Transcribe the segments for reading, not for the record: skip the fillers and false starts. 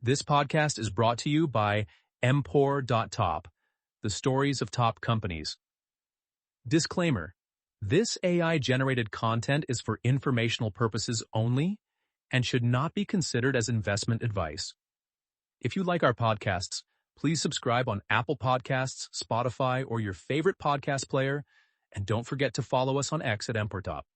This podcast is brought to you by Empor.top, the stories of top companies. Disclaimer: this AI-generated content is for informational purposes only and should not be considered as investment advice. If you like our podcasts, please subscribe on Apple Podcasts, Spotify, or your favorite podcast player, and don't forget to follow us on X at Empor.top.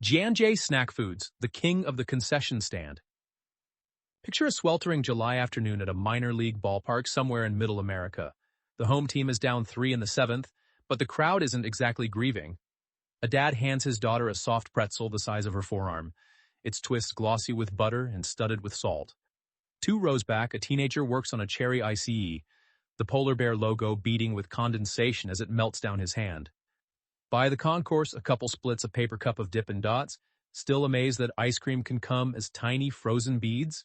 J&J Snack Foods, the king of the concession stand. Picture a sweltering July afternoon at a minor league ballpark somewhere in Middle America. The home team is down 3 in the 7th, but the crowd isn't exactly grieving. A dad hands his daughter a soft pretzel the size of her forearm, its twist glossy with butter and studded with salt. 2 rows back, a teenager works on a cherry ICE, the polar bear logo beading with condensation as it melts down his hand. By the concourse, a couple splits a paper cup of Dippin dots, still amazed that ice cream can come as tiny frozen beads.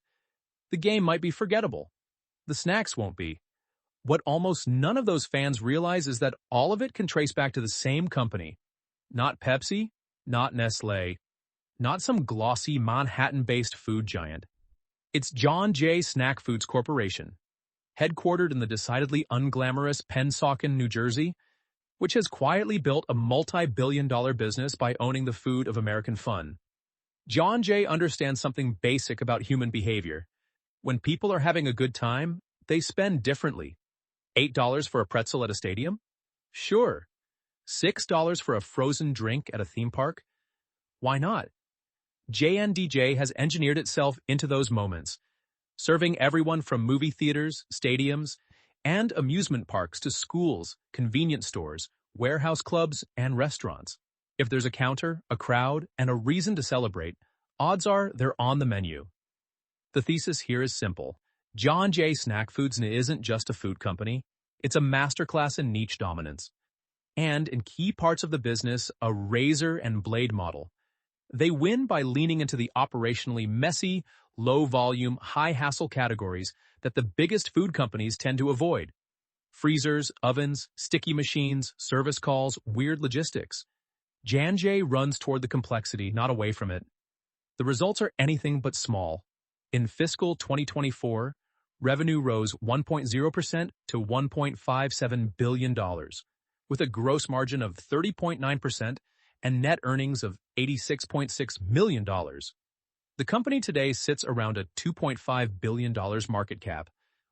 The game might be forgettable. The snacks won't be. What almost none of those fans realize is that all of it can trace back to the same company. Not Pepsi, not Nestlé, not some glossy Manhattan-based food giant. It's J&J Snack Foods Corporation, headquartered in the decidedly unglamorous Pennsauken, New Jersey, which has quietly built a multi-billion-dollar business by owning the food of American fun. J&J understands something basic about human behavior. When people are having a good time, they spend differently. $8 for a pretzel at a stadium? Sure. $6 for a frozen drink at a theme park? Why not? J&J has engineered itself into those moments, serving everyone from movie theaters, stadiums, and amusement parks to schools, convenience stores, warehouse clubs, and restaurants. If there's a counter, a crowd, and a reason to celebrate, odds are they're on the menu. The thesis here is simple. J&J Snack Foods isn't just a food company. It's a masterclass in niche dominance. And in key parts of the business, a razor and blade model. They win by leaning into the operationally messy, low-volume, high-hassle categories that the biggest food companies tend to avoid. Freezers, ovens, sticky machines, service calls, weird logistics. J&J runs toward the complexity, not away from it. The results are anything but small. In fiscal 2024, revenue rose 1.0% to $1.57 billion, with a gross margin of 30.9% and net earnings of $86.6 million. The company today sits around a $2.5 billion market cap,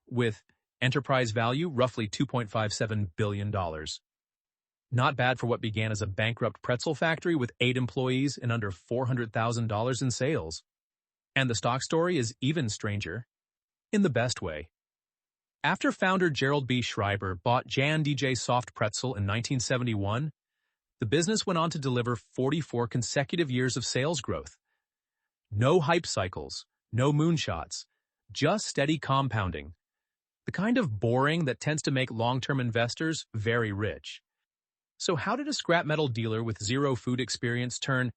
with enterprise value roughly $2.57 billion. Not bad for what began as a bankrupt pretzel factory with 8 employees and under $400,000 in sales. And the stock story is even stranger, in the best way. After founder Gerald B. Schreiber bought J&J Soft Pretzel in 1971, the business went on to deliver 44 consecutive years of sales growth. No hype cycles, no moonshots, just steady compounding. The kind of boring that tends to make long-term investors very rich. So how did a scrap metal dealer with zero food experience turn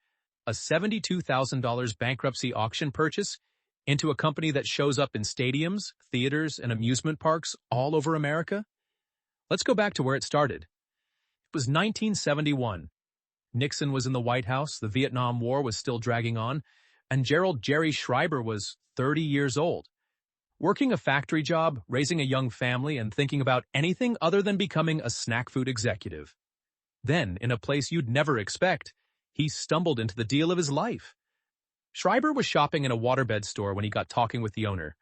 a $72,000 bankruptcy auction purchase into a company that shows up in stadiums, theaters, and amusement parks all over America? Let's go back to where it started. It was 1971. Nixon was in the White House, the Vietnam War was still dragging on, and Gerald Jerry Schreiber was 30 years old. Working a factory job, raising a young family, and thinking about anything other than becoming a snack food executive. Then, in a place you'd never expect, he stumbled into the deal of his life. Schreiber was shopping in a waterbed store when he got talking with the owner.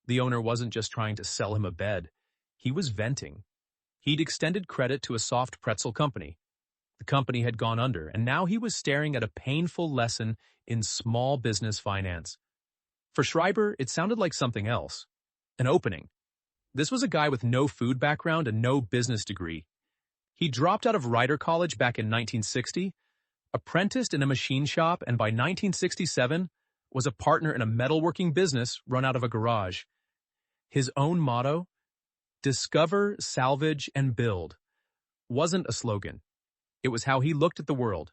The owner wasn't just trying to sell him a bed. He was venting. He'd extended credit to a soft pretzel company. The company had gone under, and now he was staring at a painful lesson in small business finance. For Schreiber, it sounded like something else. An opening. This was a guy with no food background and no business degree. He dropped out of Rider College back in 1960, apprenticed in a machine shop, and by 1967 was a partner in a metalworking business run out of a garage. His own motto, "Discover, salvage, and build," wasn't a slogan. It was how he looked at the world.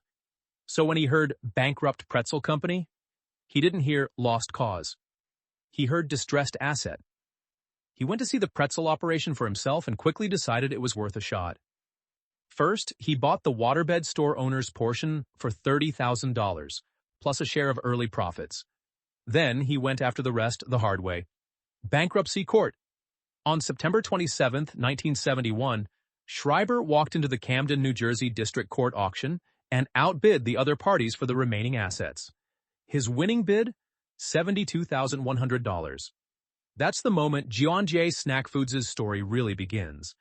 So when he heard bankrupt pretzel company, he didn't hear lost cause. He heard distressed asset. He went to see the pretzel operation for himself and quickly decided it was worth a shot. First, he bought the waterbed store owner's portion for $30,000, plus a share of early profits. Then he went after the rest the hard way. Bankruptcy court. On September 27, 1971, Schreiber walked into the Camden, New Jersey District Court auction and outbid the other parties for the remaining assets. His winning bid? $72,100. That's the moment J&J Snack Foods' story really begins.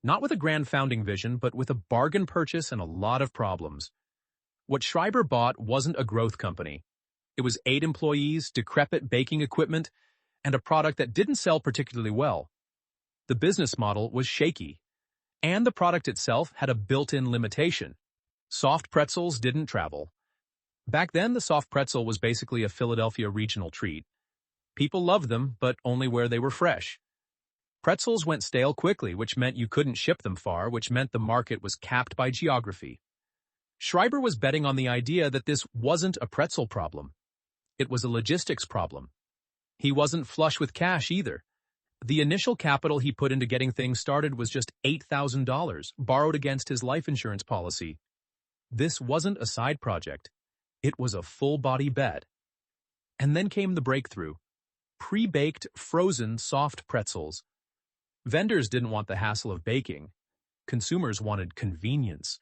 Not with a grand founding vision, but with a bargain purchase and a lot of problems. What Schreiber bought wasn't a growth company. It was 8 employees, decrepit baking equipment, and a product that didn't sell particularly well. The business model was shaky, and the product itself had a built-in limitation. Soft pretzels didn't travel. Back then, the soft pretzel was basically a Philadelphia regional treat. People loved them, but only where they were fresh. Pretzels went stale quickly, which meant you couldn't ship them far, which meant the market was capped by geography. Schreiber was betting on the idea that this wasn't a pretzel problem. It was a logistics problem. He wasn't flush with cash either. The initial capital he put into getting things started was just $8,000, borrowed against his life insurance policy. This wasn't a side project. It was a full-body bet. And then came the breakthrough. Pre-baked, frozen, soft pretzels. Vendors didn't want the hassle of baking. Consumers wanted convenience.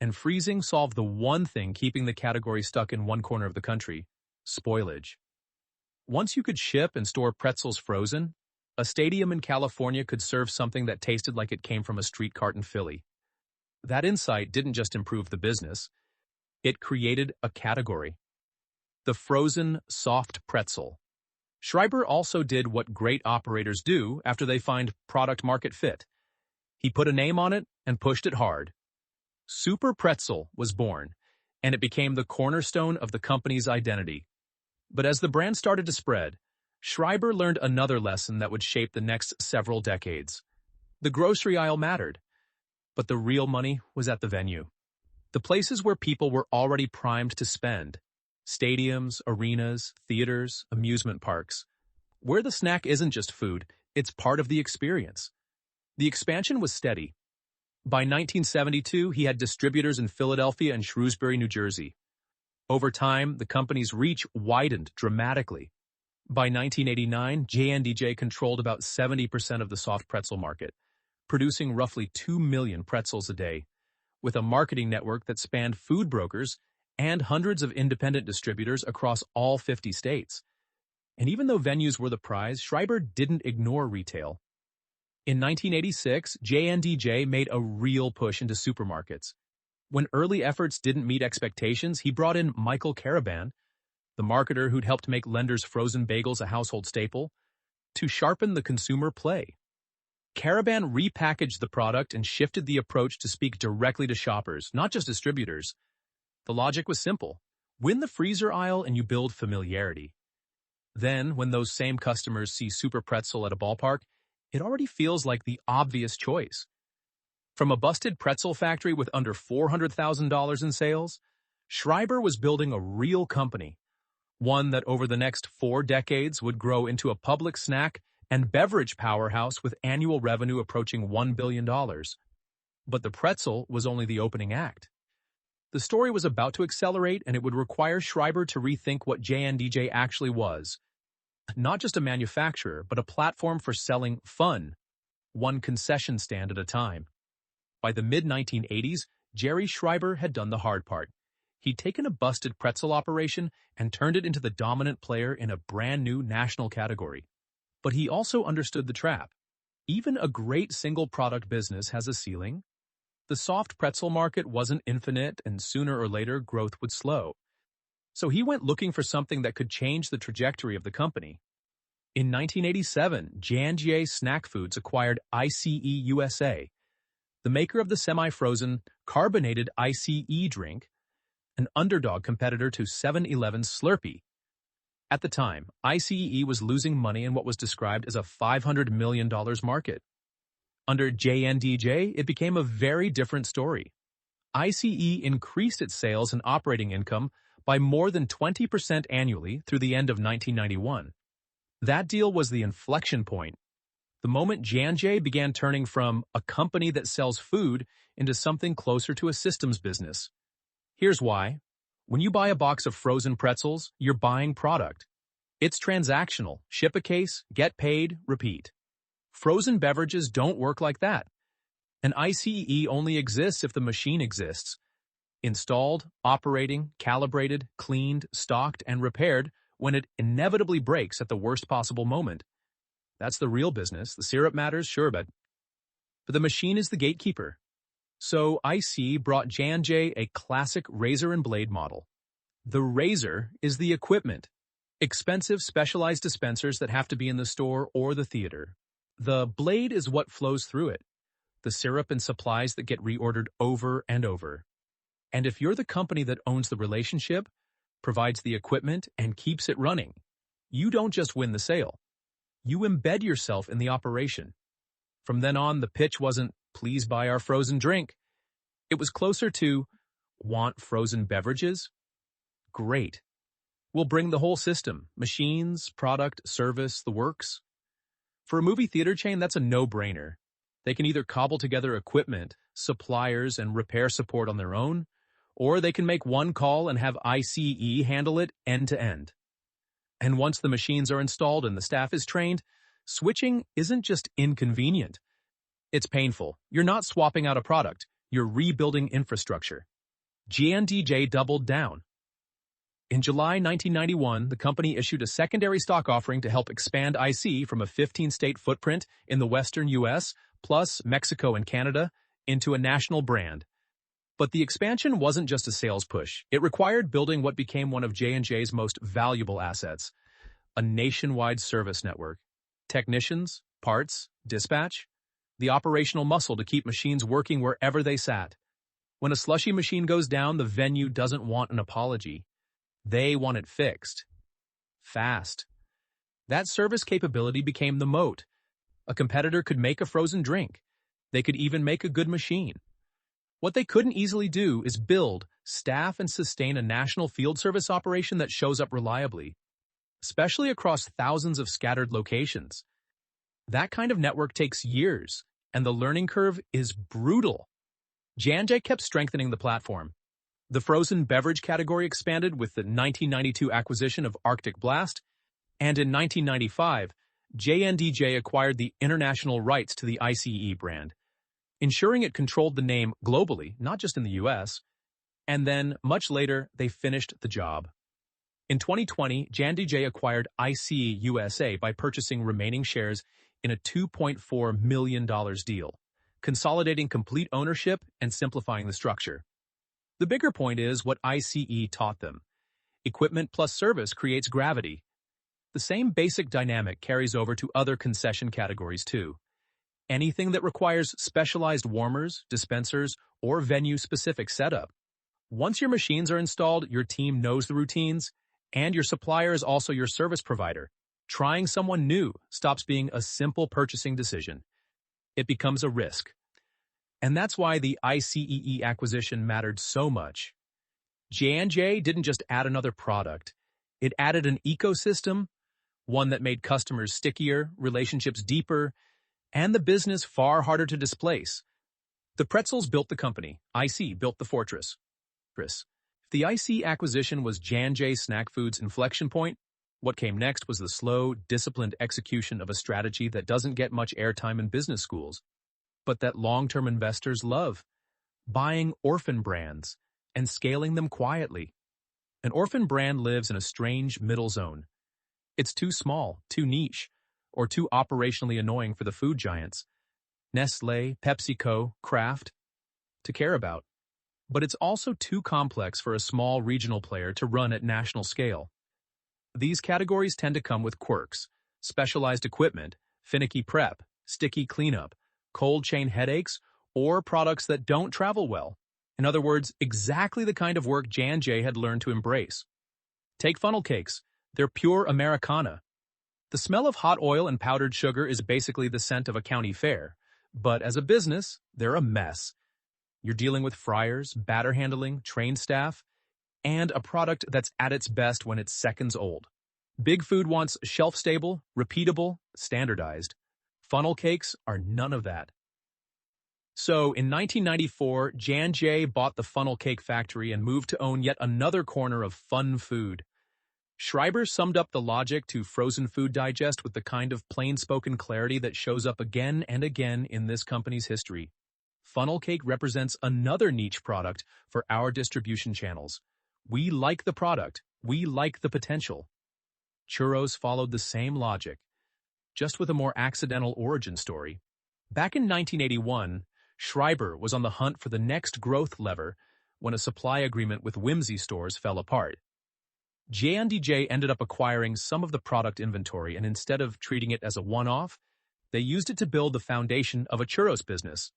And freezing solved the one thing keeping the category stuck in one corner of the country: spoilage. Once you could ship and store pretzels frozen, a stadium in California could serve something that tasted like it came from a street cart in Philly. That insight didn't just improve the business, it created a category. The frozen, soft pretzel. Schreiber also did what great operators do after they find product-market fit. He put a name on it and pushed it hard. Super Pretzel was born, and it became the cornerstone of the company's identity. But as the brand started to spread, Schreiber learned another lesson that would shape the next several decades. The grocery aisle mattered, but the real money was at the venue. The places where people were already primed to spend. Stadiums, arenas, theaters, amusement parks. Where the snack isn't just food, it's part of the experience. The expansion was steady. By 1972, he had distributors in Philadelphia and Shrewsbury, New Jersey. Over time, the company's reach widened dramatically. By 1989, J&J controlled about 70% of the soft pretzel market, producing roughly 2 million pretzels a day, with a marketing network that spanned food brokers and hundreds of independent distributors across all 50 states. And even though venues were the prize, Schreiber didn't ignore retail. In 1986, J&J made a real push into supermarkets. When early efforts didn't meet expectations, he brought in Michael Caraban, the marketer who'd helped make Lender's frozen bagels a household staple, to sharpen the consumer play. Caraban repackaged the product and shifted the approach to speak directly to shoppers, not just distributors. The logic was simple. Win the freezer aisle and you build familiarity. Then, when those same customers see Super Pretzel at a ballpark, it already feels like the obvious choice. From a busted pretzel factory with under $400,000 in sales, Schreiber was building a real company, one that over the next 4 decades would grow into a public snack and beverage powerhouse with annual revenue approaching $1 billion. But the pretzel was only the opening act. The story was about to accelerate, and it would require Schreiber to rethink what J&J actually was. Not just a manufacturer, but a platform for selling fun, one concession stand at a time. By the mid-1980s, Jerry Schreiber had done the hard part. He'd taken a busted pretzel operation and turned it into the dominant player in a brand-new national category. But he also understood the trap. Even a great single-product business has a ceiling. The soft pretzel market wasn't infinite, and sooner or later growth would slow. So he went looking for something that could change the trajectory of the company. In 1987, J&J Snack Foods acquired ICE USA, the maker of the semi-frozen, carbonated ICE drink, an underdog competitor to 7-Eleven's Slurpee. At the time, ICE was losing money in what was described as a $500 million market. Under J&J, it became a very different story. ICE increased its sales and operating income by more than 20% annually through the end of 1991. That deal was the inflection point. The moment J&J began turning from a company that sells food into something closer to a systems business. Here's why. When you buy a box of frozen pretzels, you're buying product. It's transactional. Ship a case, get paid, repeat. Frozen beverages don't work like that. An ICE only exists if the machine exists. Installed, operating, calibrated, cleaned, stocked, and repaired when it inevitably breaks at the worst possible moment. That's the real business. The syrup matters, sure, but the machine is the gatekeeper. So IC brought J&J a classic razor and blade model. The razor is the equipment. Expensive, specialized dispensers that have to be in the store or the theater. The blade is what flows through it. The syrup and supplies that get reordered over and over. And if you're the company that owns the relationship, provides the equipment, and keeps it running, you don't just win the sale. You embed yourself in the operation. From then on, the pitch wasn't, please buy our frozen drink. It was closer to, want frozen beverages? Great. We'll bring the whole system, machines, product, service, the works. For a movie theater chain, that's a no-brainer. They can either cobble together equipment, suppliers, and repair support on their own, or they can make one call and have ICE handle it end-to-end. And once the machines are installed and the staff is trained, switching isn't just inconvenient. It's painful. You're not swapping out a product. You're rebuilding infrastructure. J&DJ doubled down. In July 1991, the company issued a secondary stock offering to help expand IC from a 15-state footprint in the western U.S., plus Mexico and Canada, into a national brand. But the expansion wasn't just a sales push. It required building what became one of J&J's most valuable assets, a nationwide service network. Technicians, parts, dispatch, the operational muscle to keep machines working wherever they sat. When a slushy machine goes down, the venue doesn't want an apology. They want it fixed. Fast. That service capability became the moat. A competitor could make a frozen drink. They could even make a good machine. What they couldn't easily do is build, staff, and sustain a national field service operation that shows up reliably, especially across thousands of scattered locations. That kind of network takes years, and the learning curve is brutal. J&J kept strengthening the platform. The frozen beverage category expanded with the 1992 acquisition of Arctic Blast, and in 1995, J&DJ acquired the international rights to the ICE brand, ensuring it controlled the name globally, not just in the US, and then, much later, they finished the job. In 2020, J&DJ acquired IC USA by purchasing remaining shares in a $2.4 million deal, consolidating complete ownership and simplifying the structure. The bigger point is what ICE taught them. Equipment plus service creates gravity. The same basic dynamic carries over to other concession categories too. Anything that requires specialized warmers, dispensers, or venue-specific setup. Once your machines are installed, your team knows the routines, and your supplier is also your service provider. Trying someone new stops being a simple purchasing decision. It becomes a risk. And that's why the ICEE acquisition mattered so much. J&J didn't just add another product. It added an ecosystem, one that made customers stickier, relationships deeper, and the business far harder to displace. The pretzels built the company. IC built the fortress. The IC acquisition was J&J Snack Foods' inflection point. What came next was the slow, disciplined execution of a strategy that doesn't get much airtime in business schools, but that long-term investors love, buying orphan brands and scaling them quietly. An orphan brand lives in a strange middle zone. It's too small, too niche, or too operationally annoying for the food giants, Nestlé, PepsiCo, Kraft, to care about. But it's also too complex for a small regional player to run at national scale. These categories tend to come with quirks, specialized equipment, finicky prep, sticky cleanup, cold chain headaches, or products that don't travel well. In other words, exactly the kind of work J&J had learned to embrace. Take funnel cakes. They're pure Americana. The smell of hot oil and powdered sugar is basically the scent of a county fair, but as a business, they're a mess. You're dealing with fryers, batter handling, trained staff, and a product that's at its best when it's seconds old. Big Food wants shelf-stable, repeatable, standardized. Funnel cakes are none of that. So, in 1994, J&J bought the funnel cake factory and moved to own yet another corner of fun food. Schreiber summed up the logic to Frozen Food Digest with the kind of plain-spoken clarity that shows up again and again in this company's history. Funnel cake represents another niche product for our distribution channels. We like the product. We like the potential. Churros followed the same logic, just with a more accidental origin story. Back in 1981, Schreiber was on the hunt for the next growth lever when a supply agreement with Whimsy stores fell apart. J&DJ ended up acquiring some of the product inventory, and instead of treating it as a one-off, they used it to build the foundation of a churros business.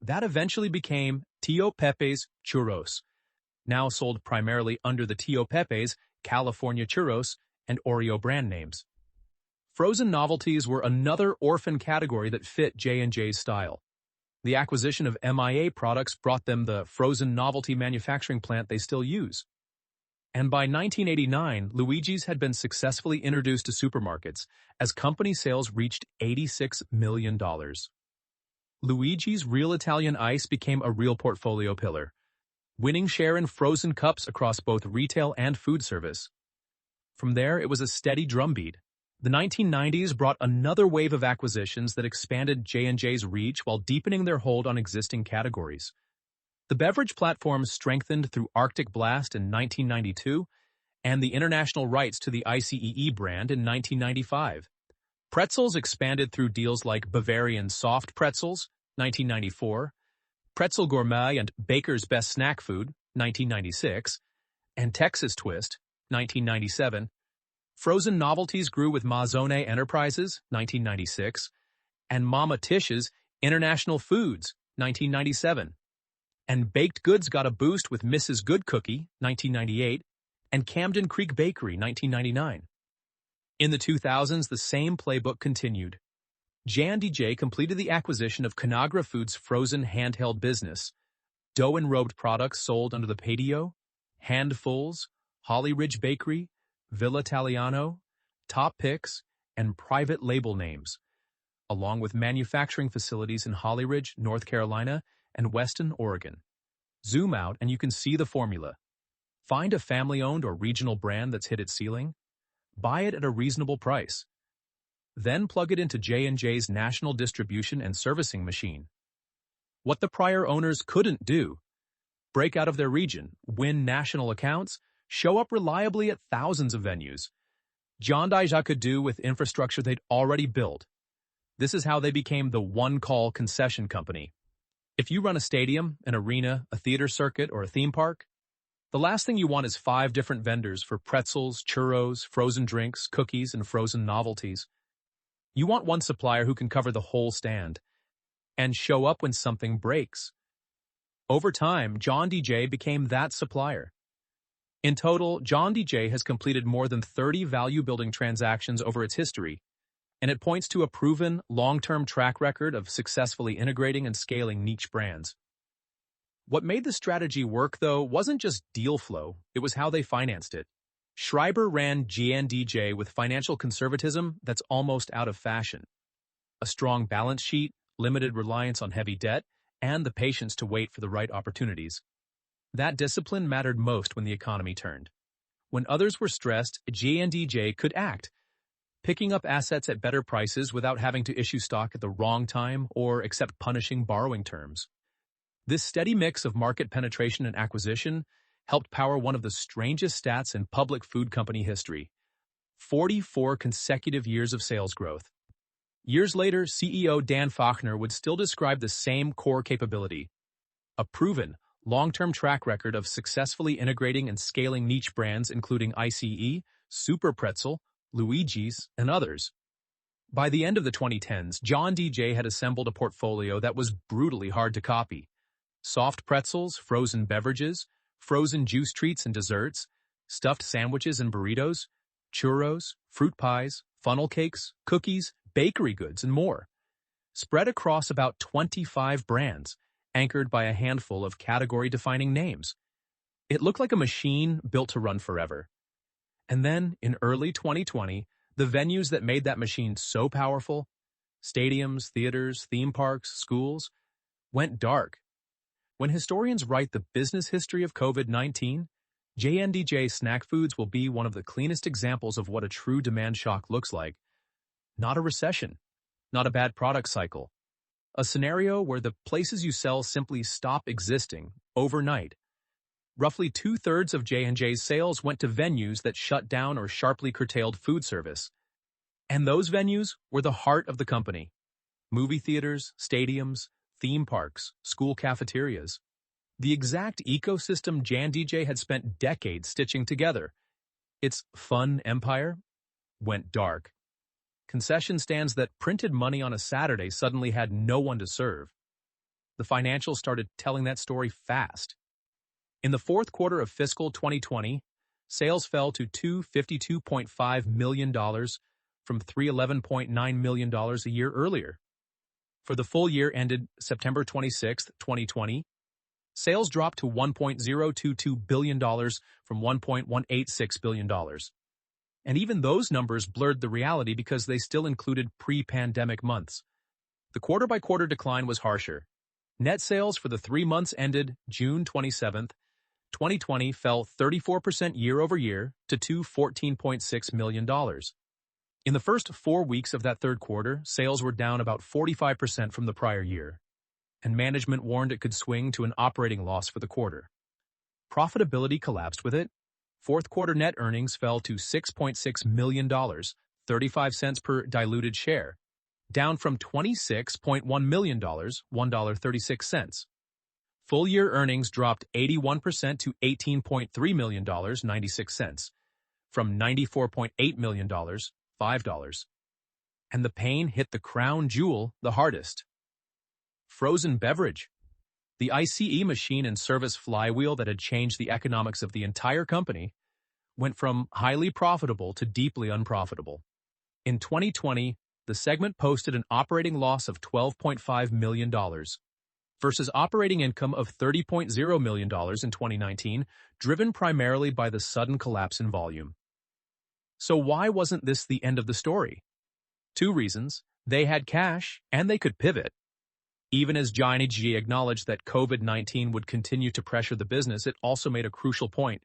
That eventually became Tío Pepe's Churros, now sold primarily under the Tío Pepe's California Churros and Oreo brand names. Frozen novelties were another orphan category that fit J&J's style. The acquisition of MIA products brought them the frozen novelty manufacturing plant they still use. And by 1989, Luigi's had been successfully introduced to supermarkets as company sales reached $86 million. Luigi's Real Italian Ice became a real portfolio pillar, winning share in frozen cups across both retail and food service. From there, it was a steady drumbeat. The 1990s brought another wave of acquisitions that expanded J&J's reach while deepening their hold on existing categories. The beverage platform strengthened through Arctic Blast in 1992 and the international rights to the ICEE brand in 1995. Pretzels expanded through deals like Bavarian Soft Pretzels, 1994, Pretzel Gourmet and Baker's Best Snack Food, 1996, and Texas Twist, 1997. Frozen novelties grew with Mazzone Enterprises, 1996, and Mama Tish's International Foods, 1997. And baked goods got a boost with Mrs. Good Cookie, 1998, and Camden Creek Bakery, 1999. In the 2000s, the same playbook continued. J&DJ completed the acquisition of Conagra Foods' frozen handheld business. Dough-enrobed products sold under the Padio, Handfuls, Holly Ridge Bakery, Villa Italiano, Top Picks, and private label names, along with manufacturing facilities in Holly Ridge, North Carolina, and Weston, Oregon. Zoom out and you can see the formula. Find a family-owned or regional brand that's hit its ceiling. Buy it at a reasonable price. Then plug it into J&J's national distribution and servicing machine. What the prior owners couldn't do: break out of their region, win national accounts, show up reliably at thousands of venues. J&J could do with infrastructure they'd already built. This is how they became the one-call concession company. If you run a stadium, an arena, a theater circuit, or a theme park, the last thing you want is 5 different vendors for pretzels, churros, frozen drinks, cookies, and frozen novelties. You want one supplier who can cover the whole stand and show up when something breaks. Over time, J&J became that supplier. In total, J&J has completed more than 30 value-building transactions over its history, and it points to a proven, long-term track record of successfully integrating and scaling niche brands. What made the strategy work, though, wasn't just deal flow, it was how they financed it. Schreiber ran J&J with financial conservatism that's almost out of fashion. A strong balance sheet, limited reliance on heavy debt, and the patience to wait for the right opportunities. That discipline mattered most when the economy turned. When others were stressed, J&J could act, picking up assets at better prices without having to issue stock at the wrong time or accept punishing borrowing terms. This steady mix of market penetration and acquisition helped power one of the strangest stats in public food company history: 44 consecutive years of sales growth. Years later, CEO Dan Fachner would still describe the same core capability: a proven, long-term track record of successfully integrating and scaling niche brands including ICE, Super Pretzel, Luigi's, and others. By the end of the 2010s, J&J had assembled a portfolio that was brutally hard to copy. Soft pretzels, frozen beverages, frozen juice treats and desserts, stuffed sandwiches and burritos, churros, fruit pies, funnel cakes, cookies, bakery goods, and more. Spread across about 25 brands, anchored by a handful of category-defining names. It looked like a machine built to run forever. And then, in early 2020, the venues that made that machine so powerful, stadiums, theaters, theme parks, schools, went dark. When historians write the business history of COVID-19, JNDJ Snack Foods will be one of the cleanest examples of what a true demand shock looks like. Not a recession, not a bad product cycle. A scenario where the places you sell simply stop existing overnight. Roughly two-thirds of J&J's sales went to venues that shut down or sharply curtailed food service. And those venues were the heart of the company. Movie theaters, stadiums, theme parks, school cafeterias. The exact ecosystem J&DJ had spent decades stitching together. Its fun empire went dark. Concession stands that printed money on a Saturday suddenly had no one to serve. The financials started telling that story fast. In the fourth quarter of fiscal 2020, sales fell to $252.5 million from $311.9 million a year earlier. For the full year ended September 26, 2020, sales dropped to $1.022 billion from $1.186 billion. And even those numbers blurred the reality because they still included pre-pandemic months. The quarter-by-quarter decline was harsher. Net sales for the 3 months ended June 27, 2020 fell 34% year-over-year to $214.6 million. In the first 4 weeks of that third quarter, sales were down about 45% from the prior year, and management warned it could swing to an operating loss for the quarter. Profitability collapsed with it. Fourth quarter net earnings fell to $6.6 million, 35 cents per diluted share, down from $26.1 million, $1.36. Full year earnings dropped 81% to $18.3 million, 96 cents, from $94.8 million, $5. And the pain hit the crown jewel the hardest. Frozen beverage. The ICE machine and service flywheel that had changed the economics of the entire company went from highly profitable to deeply unprofitable. In 2020, the segment posted an operating loss of $12.5 million versus operating income of $30.0 million in 2019, driven primarily by the sudden collapse in volume. So why wasn't this the end of the story? 2 reasons. They had cash, and they could pivot. Even as J&J acknowledged that COVID-19 would continue to pressure the business, it also made a crucial point.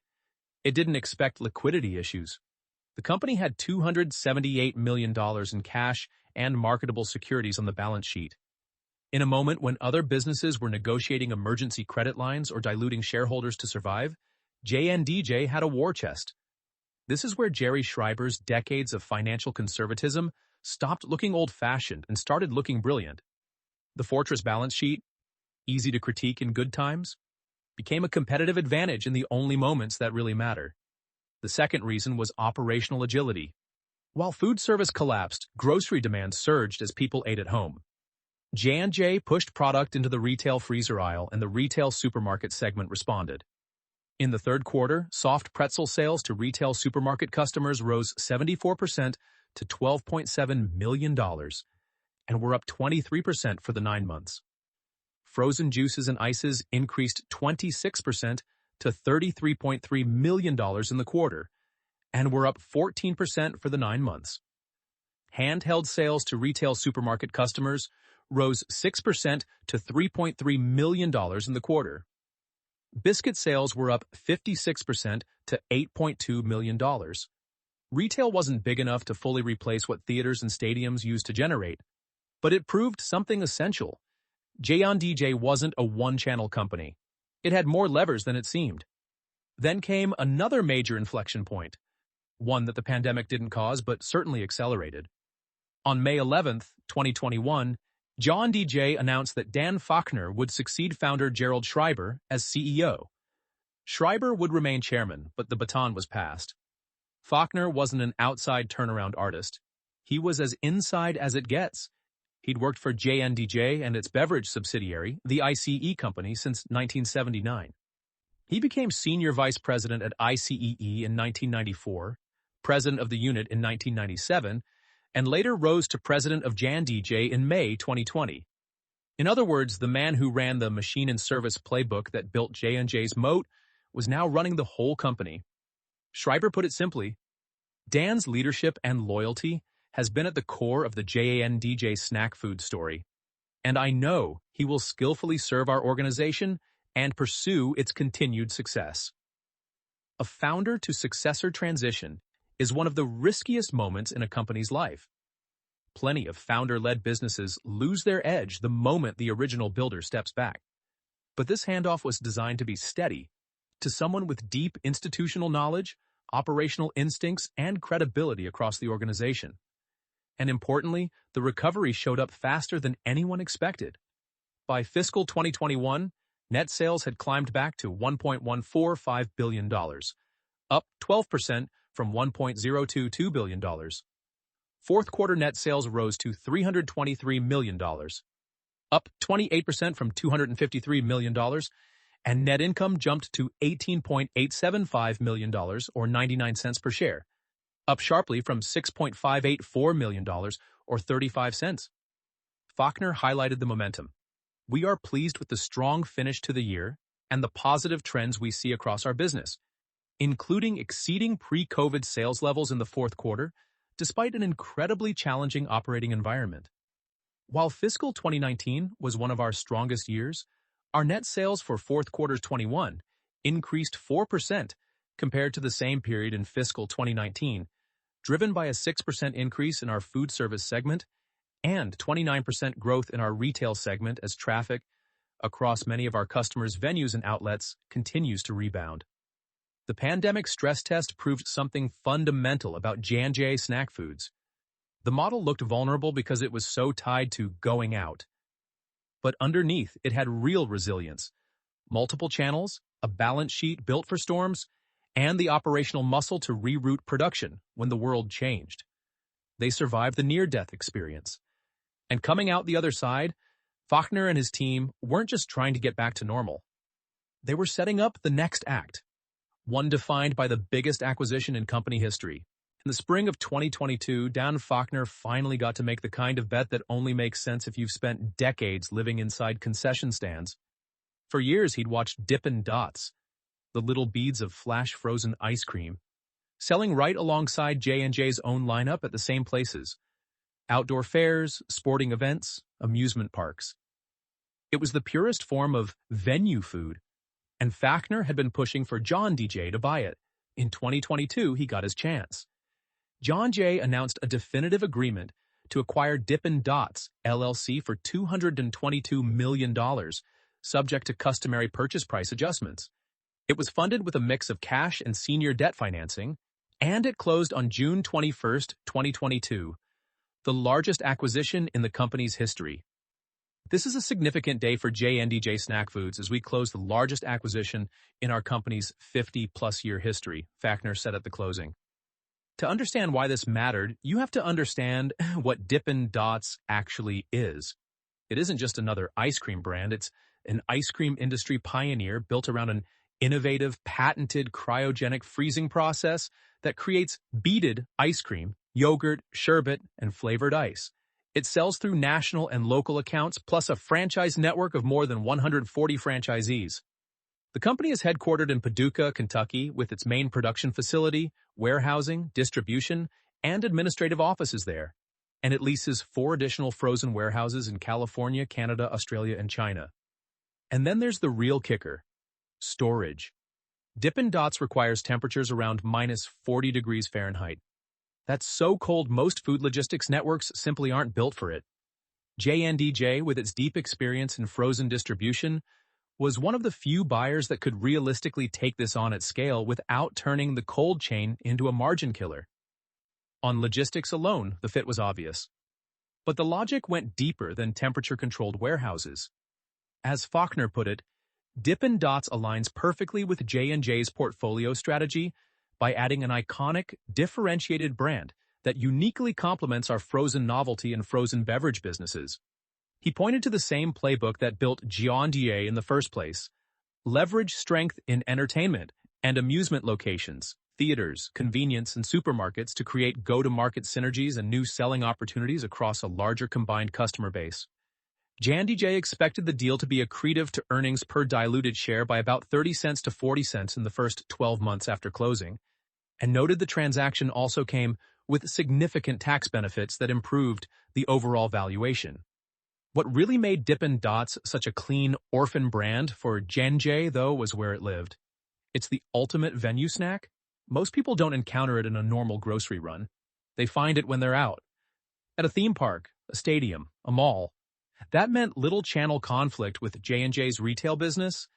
It didn't expect liquidity issues. The company had $278 million in cash and marketable securities on the balance sheet. In a moment when other businesses were negotiating emergency credit lines or diluting shareholders to survive, J&DJ had a war chest. This is where Jerry Schreiber's decades of financial conservatism stopped looking old-fashioned and started looking brilliant. The fortress balance sheet, easy to critique in good times, became a competitive advantage in the only moments that really matter. The second reason was operational agility. While food service collapsed, grocery demand surged as people ate at home. J&J pushed product into the retail freezer aisle, and the retail supermarket segment responded. In the third quarter, soft pretzel sales to retail supermarket customers rose 74% to $12.7 million. And were up 23% for the 9 months. Frozen juices and ices increased 26% to $33.3 million in the quarter, and were up 14% for the 9 months. Handheld sales to retail supermarket customers rose 6% to $3.3 million in the quarter. Biscuit sales were up 56% to $8.2 million. Retail wasn't big enough to fully replace what theaters and stadiums used to generate, but it proved something essential. J&DJ wasn't a one-channel company. It had more levers than it seemed. Then came another major inflection point, one that the pandemic didn't cause but certainly accelerated. On May 11, 2021, J&DJ announced that Dan Faulkner would succeed founder Gerald Schreiber as CEO. Schreiber would remain chairman, but the baton was passed. Faulkner wasn't an outside turnaround artist. He was as inside as it gets. He'd worked for J&DJ and its beverage subsidiary, the ICE company, since 1979. He became senior vice president at ICEE in 1994, president of the unit in 1997, and later rose to president of J&DJ in May 2020. In other words, the man who ran the machine and service playbook that built J&J's Moat was now running the whole company. Schreiber put it simply, Dan's leadership and loyalty has been at the core of the J&DJ snack food story, and I know he will skillfully serve our organization and pursue its continued success. A founder-to-successor transition is one of the riskiest moments in a company's life. Plenty of founder-led businesses lose their edge the moment the original builder steps back. But this handoff was designed to be steady, to someone with deep institutional knowledge, operational instincts, and credibility across the organization. And importantly, the recovery showed up faster than anyone expected. By fiscal 2021, net sales had climbed back to $1.145 billion, up 12% from $1.022 billion. Fourth quarter net sales rose to $323 million, up 28% from $253 million, and net income jumped to $18.875 million or 99 cents per share, up sharply from $6.584 million or 35 cents. Faulkner highlighted the momentum. We are pleased with the strong finish to the year and the positive trends we see across our business, including exceeding pre-COVID sales levels in the fourth quarter, despite an incredibly challenging operating environment. While fiscal 2019 was one of our strongest years, our net sales for fourth quarter 21 increased 4% compared to the same period in fiscal 2019, driven by a 6% increase in our food service segment and 29% growth in our retail segment as traffic across many of our customers' venues and outlets continues to rebound. The pandemic stress test proved something fundamental about J&J Snack Foods. The model looked vulnerable because it was so tied to going out. But underneath, it had real resilience, multiple channels, a balance sheet built for storms, and the operational muscle to reroute production when the world changed. They survived the near-death experience. And coming out the other side, Faulkner and his team weren't just trying to get back to normal. They were setting up the next act, one defined by the biggest acquisition in company history. In the spring of 2022, Dan Faulkner finally got to make the kind of bet that only makes sense if you've spent decades living inside concession stands. For years, he'd watched Dippin Dots, the little beads of flash-frozen ice cream, selling right alongside J&J's own lineup at the same places: outdoor fairs, sporting events, amusement parks. It was the purest form of venue food, and Faulkner had been pushing for John DJ to buy it. In 2022, he got his chance. John J. announced a definitive agreement to acquire Dippin Dots, LLC for $222 million, subject to customary purchase price adjustments. It was funded with a mix of cash and senior debt financing, and it closed on June 21, 2022, the largest acquisition in the company's history. This is a significant day for J&J Snack Foods as we close the largest acquisition in our company's 50-plus-year history, Faulkner said at the closing. To understand why this mattered, you have to understand what Dippin Dots actually is. It isn't just another ice cream brand, it's an ice cream industry pioneer built around an innovative, patented cryogenic freezing process that creates beaded ice cream, yogurt, sherbet, and flavored ice. It sells through national and local accounts, plus a franchise network of more than 140 franchisees. The company is headquartered in Paducah, Kentucky, with its main production facility, warehousing, distribution, and administrative offices there, and it leases 4 additional frozen warehouses in California, Canada, Australia, and China. And then there's the real kicker: storage. Dippin Dots requires temperatures around minus 40 degrees Fahrenheit. That's so cold most food logistics networks simply aren't built for it. J&J, with its deep experience in frozen distribution, was one of the few buyers that could realistically take this on at scale without turning the cold chain into a margin killer. On logistics alone, the fit was obvious. But the logic went deeper than temperature-controlled warehouses. As Faulkner put it, Dippin Dots aligns perfectly with J&J's portfolio strategy by adding an iconic, differentiated brand that uniquely complements our frozen novelty and frozen beverage businesses. He pointed to the same playbook that built J&J in the first place: leverage strength in entertainment and amusement locations, theaters, convenience, and supermarkets to create go-to-market synergies and new selling opportunities across a larger combined customer base. J&J expected the deal to be accretive to earnings per diluted share by about 30 cents to 40 cents in the first 12 months after closing, and noted the transaction also came with significant tax benefits that improved the overall valuation. What really made Dippin Dots such a clean orphan brand for J&J, though, was where it lived. It's the ultimate venue snack. Most people don't encounter it in a normal grocery run. They find it when they're out. At a theme park, a stadium, a mall. That meant little channel conflict with J&J's retail business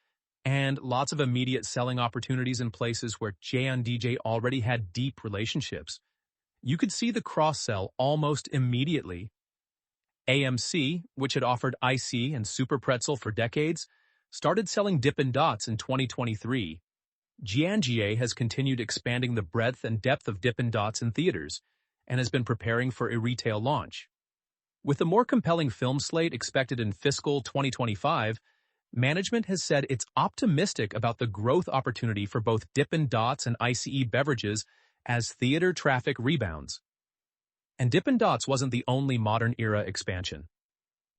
and lots of immediate selling opportunities in places where J&DJ already had deep relationships. You could see the cross-sell almost immediately. AMC, which had offered IC and Super Pretzel for decades, started selling Dippin' Dots in 2023. J&J has continued expanding the breadth and depth of Dippin' Dots in theaters and has been preparing for a retail launch. With a more compelling film slate expected in fiscal 2025, management has said it's optimistic about the growth opportunity for both Dippin' Dots and ICE beverages as theater traffic rebounds. And Dippin' Dots wasn't the only modern-era expansion.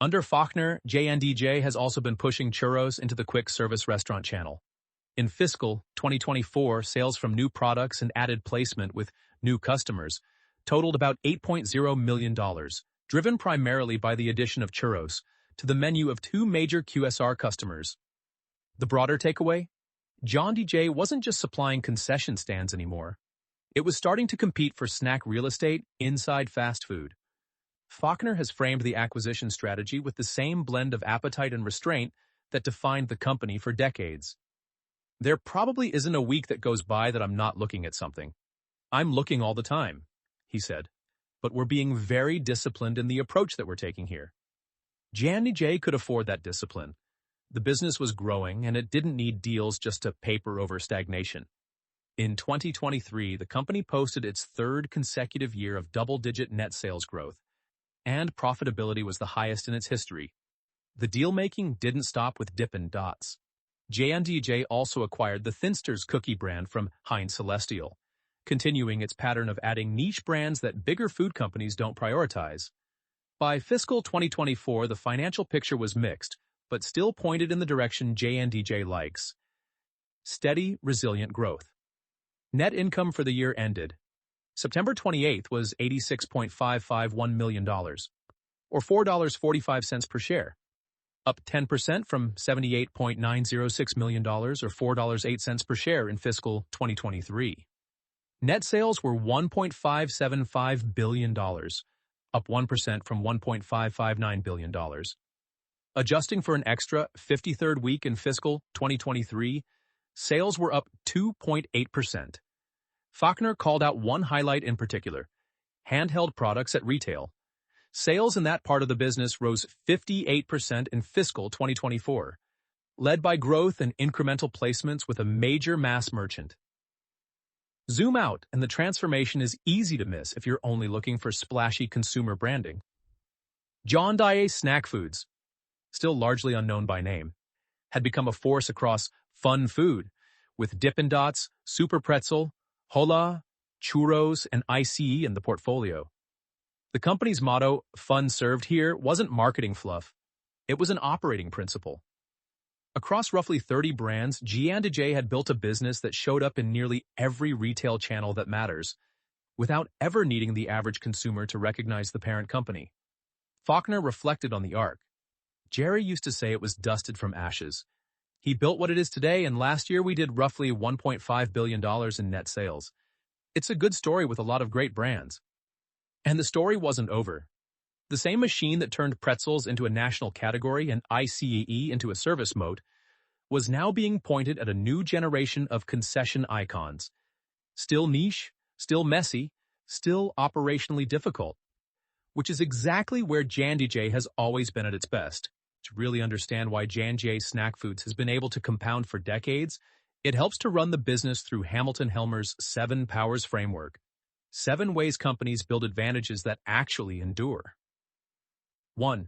Under Faulkner, J&DJ has also been pushing churros into the quick-service restaurant channel. In fiscal 2024, sales from new products and added placement with new customers totaled about $8.0 million, driven primarily by the addition of churros to the menu of two major QSR customers. The broader takeaway? J&DJ wasn't just supplying concession stands anymore. It was starting to compete for snack real estate inside fast food. Faulkner has framed the acquisition strategy with the same blend of appetite and restraint that defined the company for decades. There probably isn't a week that goes by that I'm not looking at something. I'm looking all the time, he said, but we're being very disciplined in the approach that we're taking here. J&J could afford that discipline. The business was growing and it didn't need deals just to paper over stagnation. In 2023, the company posted its third consecutive year of double-digit net sales growth, and profitability was the highest in its history. The deal-making didn't stop with Dippin' Dots. J&J also acquired the Thinsters cookie brand from Heinz Celestial, continuing its pattern of adding niche brands that bigger food companies don't prioritize. By fiscal 2024, the financial picture was mixed, but still pointed in the direction J&J likes. Steady, resilient growth. Net income for the year ended September 28th was $86.551 million, or $4.45 per share, up 10% from $78.906 million or $4.08 per share in fiscal 2023. Net sales were $1.575 billion, up 1% from $1.559 billion. Adjusting for an extra 53rd week in fiscal 2023, sales were up 2.8%. Faulkner called out one highlight in particular: handheld products at retail. Sales in that part of the business rose 58% in fiscal 2024, led by growth and incremental placements with a major mass merchant. Zoom out, and the transformation is easy to miss if you're only looking for splashy consumer branding. J&J Snack Foods, still largely unknown by name, had become a force across fun food, with Dippin' Dots, Super Pretzel, Hola, Churros, and ICE in the portfolio. The company's motto, "Fun Served Here," wasn't marketing fluff. It was an operating principle. Across roughly 30 brands, J&J had built a business that showed up in nearly every retail channel that matters, without ever needing the average consumer to recognize the parent company. Faulkner reflected on the arc. Jerry used to say it was dusted from ashes. He built what it is today, and last year we did roughly $1.5 billion in net sales. It's a good story with a lot of great brands. And the story wasn't over. The same machine that turned pretzels into a national category and ICE into a service moat was now being pointed at a new generation of concession icons. Still niche, still messy, still operationally difficult. Which is exactly where J&J has always been at its best. To really understand why J&J Snack Foods has been able to compound for decades, it helps to run the business through Hamilton Helmer's 7 Powers framework. 7 ways companies build advantages that actually endure. 1.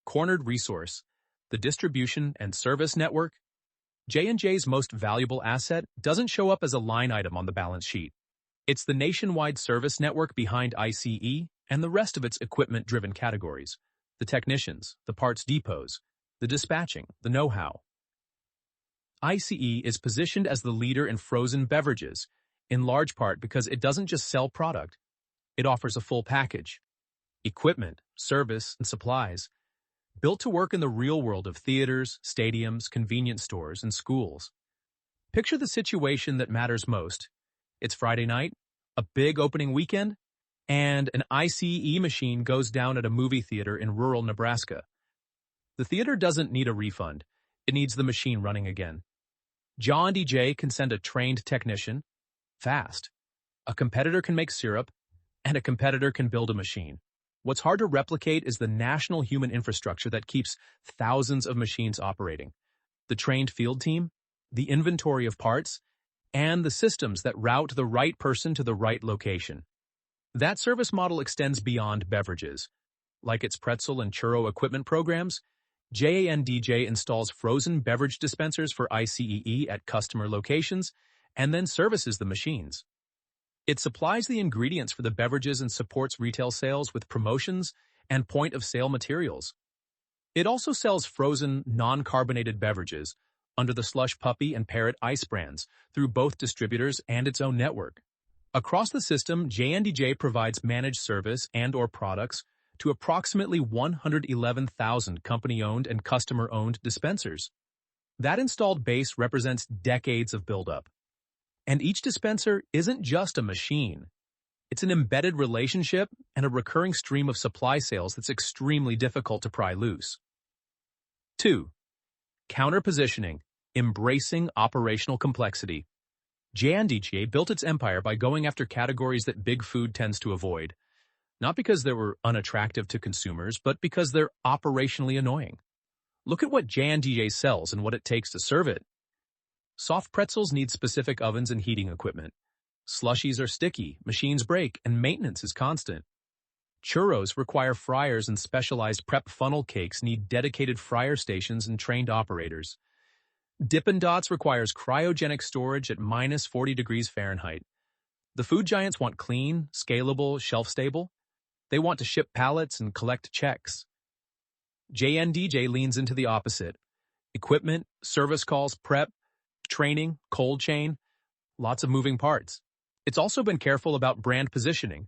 Cornered resource, the distribution and service network. J&J's most valuable asset doesn't show up as a line item on the balance sheet. It's the nationwide service network behind ICE and the rest of its equipment-driven categories. The technicians, the parts depots, the dispatching, the know-how. ICE is positioned as the leader in frozen beverages, in large part because it doesn't just sell product. It offers a full package. Equipment, service, and supplies, built to work in the real world of theaters, stadiums, convenience stores, and schools. Picture the situation that matters most. It's Friday night, a big opening weekend, and an ICE machine goes down at a movie theater in rural Nebraska. The theater doesn't need a refund. It needs the machine running again. John DJ can send a trained technician, fast. A competitor can make syrup, and a competitor can build a machine. What's hard to replicate is the national human infrastructure that keeps thousands of machines operating. The trained field team, the inventory of parts, and the systems that route the right person to the right location. That service model extends beyond beverages. Like its pretzel and churro equipment programs, JANDJ installs frozen beverage dispensers for ICEE at customer locations and then services the machines. It supplies the ingredients for the beverages and supports retail sales with promotions and point-of-sale materials. It also sells frozen, non-carbonated beverages under the Slush Puppy and Parrot Ice brands through both distributors and its own network. Across the system, JNDJ provides managed service and/or products to approximately 111,000 company-owned and customer-owned dispensers. That installed base represents decades of buildup. And each dispenser isn't just a machine. It's an embedded relationship and a recurring stream of supply sales that's extremely difficult to pry loose. 2. Counter-positioning, embracing operational complexity. JNDJ built its empire by going after categories that big food tends to avoid, not because they were unattractive to consumers, but because they're operationally annoying. Look at what JNDJ sells and what it takes to serve it. Soft pretzels need specific ovens and heating equipment. Slushies are sticky, machines break, and maintenance is constant. Churros require fryers, and specialized prep funnel cakes need dedicated fryer stations and trained operators. Dippin' Dots requires cryogenic storage at minus 40 degrees Fahrenheit. The food giants want clean, scalable, shelf-stable. They want to ship pallets and collect checks. JNDJ leans into the opposite. Equipment, service calls, prep, training, cold chain, lots of moving parts. It's also been careful about brand positioning,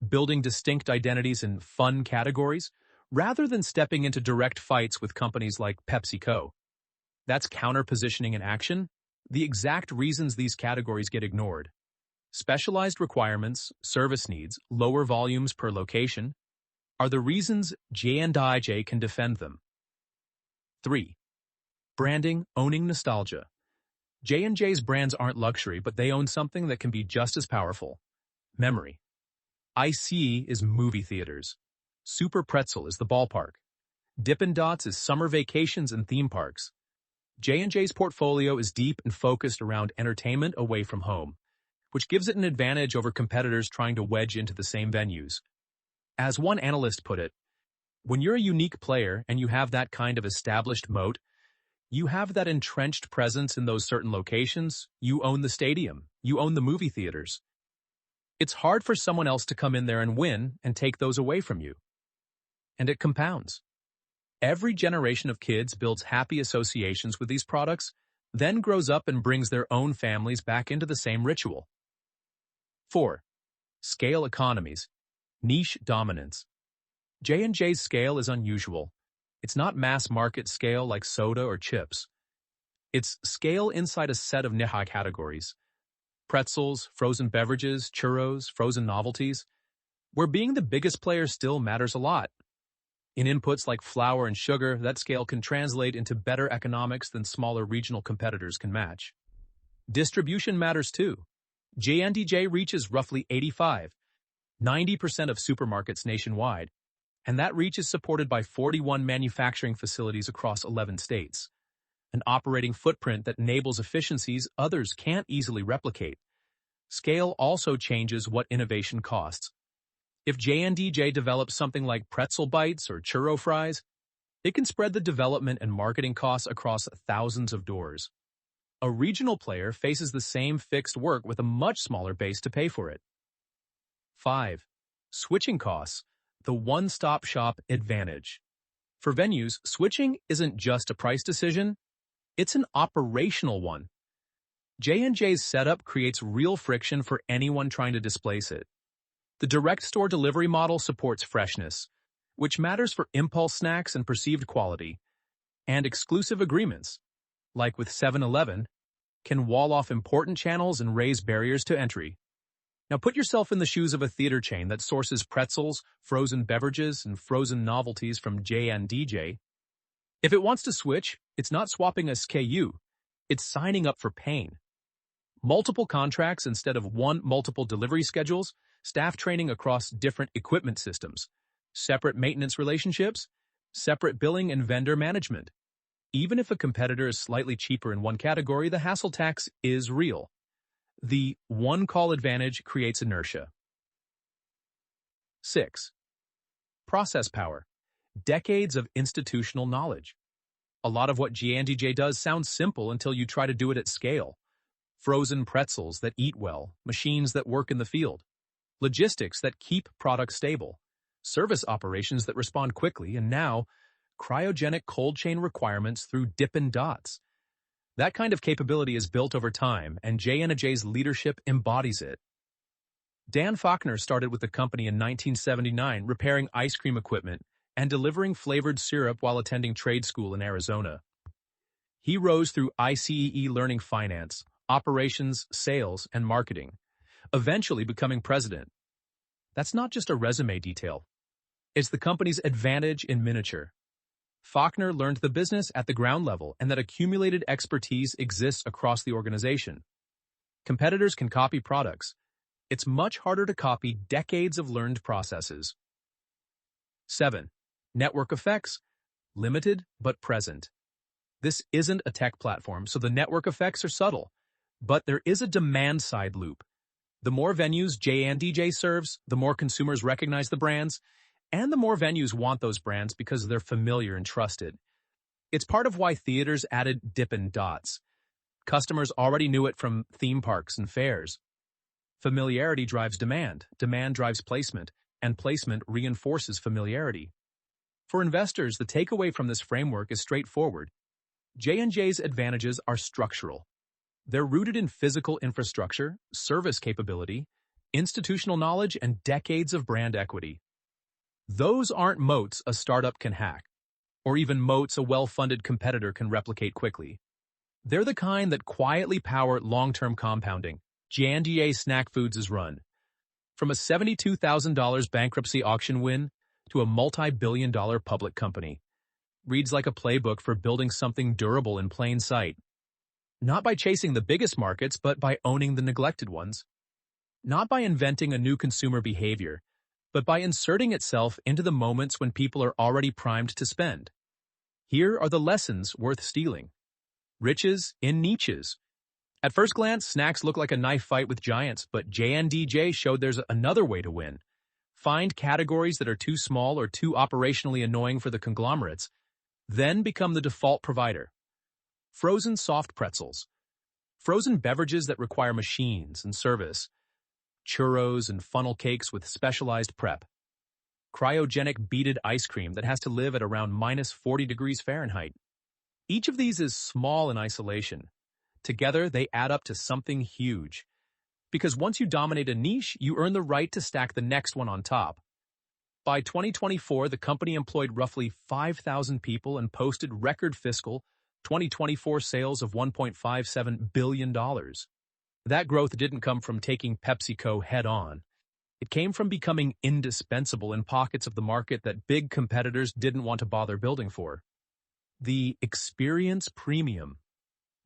building distinct identities in fun categories, rather than stepping into direct fights with companies like PepsiCo. That's counter-positioning in action, the exact reasons these categories get ignored. Specialized requirements, service needs, lower volumes per location, are the reasons JNDJ can defend them. 3. Branding, owning nostalgia. J&J's brands aren't luxury, but they own something that can be just as powerful. Memory. ICE is movie theaters. Super Pretzel is the ballpark. Dippin' Dots is summer vacations and theme parks. J&J's portfolio is deep and focused around entertainment away from home, which gives it an advantage over competitors trying to wedge into the same venues. As one analyst put it, when you're a unique player and you have that kind of established moat, you have that entrenched presence in those certain locations, you own the stadium, you own the movie theaters. It's hard for someone else to come in there and win and take those away from you. And it compounds. Every generation of kids builds happy associations with these products, then grows up and brings their own families back into the same ritual. 4. Scale economies. Niche dominance. J&J's scale is unusual. It's not mass market scale like soda or chips. It's scale inside a set of niche categories. Pretzels, frozen beverages, churros, frozen novelties, where being the biggest player still matters a lot. In inputs like flour and sugar, that scale can translate into better economics than smaller regional competitors can match. Distribution matters too. JNDJ reaches roughly 90% of supermarkets nationwide, and that reach is supported by 41 manufacturing facilities across 11 states, an operating footprint that enables efficiencies others can't easily replicate. Scale also changes what innovation costs. If JNDJ develops something like pretzel bites or churro fries, it can spread the development and marketing costs across thousands of doors. A regional player faces the same fixed work with a much smaller base to pay for it. 5. Switching costs. The one-stop shop advantage. For venues, switching isn't just a price decision, it's an operational one. J&J's setup creates real friction for anyone trying to displace it. The direct store delivery model supports freshness, which matters for impulse snacks and perceived quality, and exclusive agreements, like with 7-Eleven, can wall off important channels and raise barriers to entry. Now put yourself in the shoes of a theater chain that sources pretzels, frozen beverages, and frozen novelties from J&DJ. If it wants to switch, it's not swapping a SKU, it's signing up for pain. Multiple contracts instead of multiple delivery schedules, staff training across different equipment systems, separate maintenance relationships, separate billing and vendor management. Even if a competitor is slightly cheaper in one category, the hassle tax is real. The one-call advantage creates inertia. 6. Process power. Decades of institutional knowledge. A lot of what J&DJ does sounds simple until you try to do it at scale. Frozen pretzels that eat well, machines that work in the field, logistics that keep products stable, service operations that respond quickly, and now, cryogenic cold chain requirements through Dippin dots. That kind of capability is built over time, and J&J's leadership embodies it. Dan Faulkner started with the company in 1979 repairing ice cream equipment and delivering flavored syrup while attending trade school in Arizona. He rose through ICEE learning finance, operations, sales, and marketing, eventually becoming president. That's not just a resume detail. It's the company's advantage in miniature. Faulkner learned the business at the ground level and that accumulated expertise exists across the organization. Competitors can copy products. It's much harder to copy decades of learned processes. 7. Network effects. Limited but present. This isn't a tech platform, so the network effects are subtle. But there is a demand-side loop. The more venues J&DJ serves, the more consumers recognize the brands, and the more venues want those brands because they're familiar and trusted. It's part of why theaters added Dippin dots. Customers already knew it from theme parks and fairs. Familiarity drives demand, demand drives placement, and placement reinforces familiarity. For investors, the takeaway from this framework is straightforward. J&J's advantages are structural. They're rooted in physical infrastructure, service capability, institutional knowledge, and decades of brand equity. Those aren't moats a startup can hack, or even moats a well-funded competitor can replicate quickly. They're the kind that quietly power long-term compounding. J&J Snack Foods is run. From a $72,000 bankruptcy auction win to a multi-billion-dollar public company. Reads like a playbook for building something durable in plain sight. Not by chasing the biggest markets, but by owning the neglected ones. Not by inventing a new consumer behavior, but by inserting itself into the moments when people are already primed to spend. Here are the lessons worth stealing. Riches in niches. At first glance, snacks look like a knife fight with giants, but J&DJ showed there's another way to win. Find categories that are too small or too operationally annoying for the conglomerates, then become the default provider. Frozen soft pretzels. Frozen beverages that require machines and service. Churros and funnel cakes with specialized prep. Cryogenic beaded ice cream that has to live at around -40 degrees Fahrenheit. Each of these is small in isolation. Together, they add up to something huge. Because once you dominate a niche, you earn the right to stack the next one on top. By 2024, the company employed roughly 5,000 people and posted record fiscal 2024 sales of $1.57 billion. That growth didn't come from taking PepsiCo head-on. It came from becoming indispensable in pockets of the market that big competitors didn't want to bother building for. The experience premium.